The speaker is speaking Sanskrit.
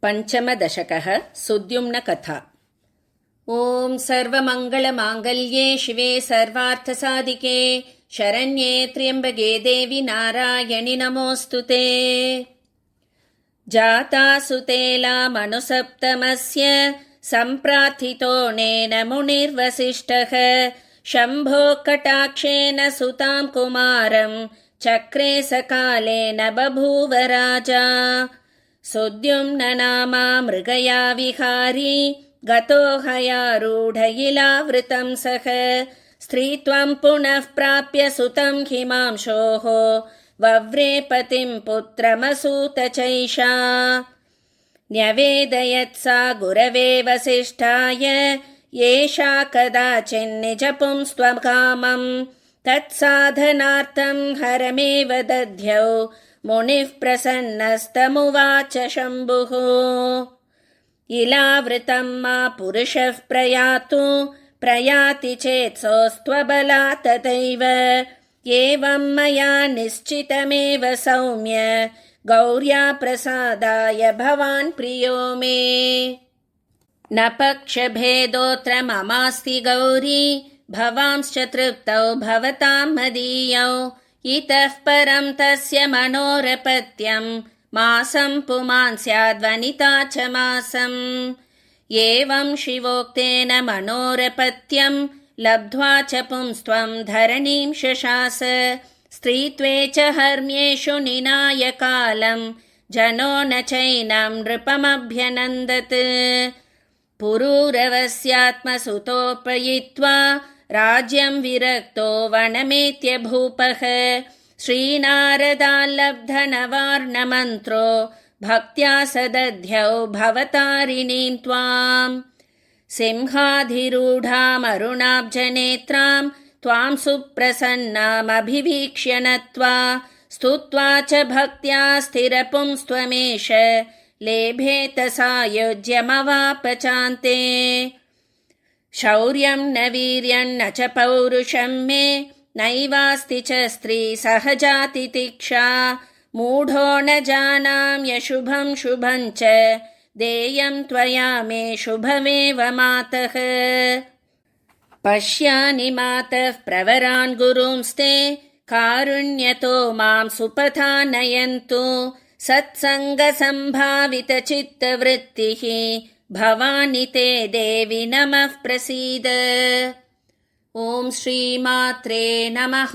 पञ्चमदशकः सुद्युम्नकथा। ॐ सर्वमङ्गलमाङ्गल्ये शिवे सर्वार्थसाधिके शरण्ये त्र्यम्बके देवि नारायणि नमोऽस्तु ते। जातासुतेलामनुसप्तमस्य सम्प्रार्थितोऽनेन मुनिर्वसिष्ठः शम्भो कटाक्षेन सुतां कुमारं चक्रे सकालेन बभूव राजा। सुद्युम्ननामा मृगया विहारी गतो हयारूढ इलावृतं सः स्त्रीत्वं पुनः प्राप्य सुतं हिमांशोः वव्रे पतिं पुत्रमसूत चैषा। न्यवेदयत् सा गुरवे वसिष्ठाय एषा कदाचिन्निजपुंस्त्वकामं तत्साधनार्थं हरमेव दध्यौ मुनिः प्रसन्नस्तमुवाच शम्भुः। इलावृतं मा पुरुषः प्रयातु प्रयाति चेत् सोऽस्त्वबलात् तथैव एवं मया निश्चितमेव सौम्य गौर्या प्रसादाय भवान् प्रियो मे। न पक्षभेदोऽत्र ममास्ति गौरी भवांश्च तृप्तौ भवतां मदीयौ इतः परं तस्य मनोरपत्यं मासं पुमान् स्याद्वनिता च मासम्। एवं शिवोक्तेन मनोरपत्यं लब्ध्वा च पुंस्त्वं धरणीं शशास स्त्रीत्वे च हर्म्येषु निनाय कालं जनो न चैनं नृपमभ्यनन्दत्। पुरूरवस्यात्मसुतोपयित्वा राज्यं विरक्तो वनमेत्य भूपः श्रीनारदाल्लब्धनवार्णमन्त्रो भक्त्या सदध्यौ भवतारिणीं त्वाम्। सिंहाधिरूढामरुणाब्जनेत्रां त्वां सुप्रसन्नामभिवीक्ष्य नत्वा स्तुत्वा च भक्त्या स्थिरपुंस्त्वमेष लेभेत सायुज्यमवाप चान्ते। शौर्यं न वीर्यं न च पौरुषं मे नैवास्ति च स्त्री सहजातितिक्षा मूढो न जानाम्यशुभं शुभं च देयं त्वया मे शुभमेव मातः। पश्यानि मातः प्रवरान् गुरुंस्ते कारुण्यतो मां सुपथा नयन्तु सत्सङ्गसम्भावितचित्तवृत्तिः भवानि ते देवि नमः प्रसीद। ॐ श्रीमात्रे नमः।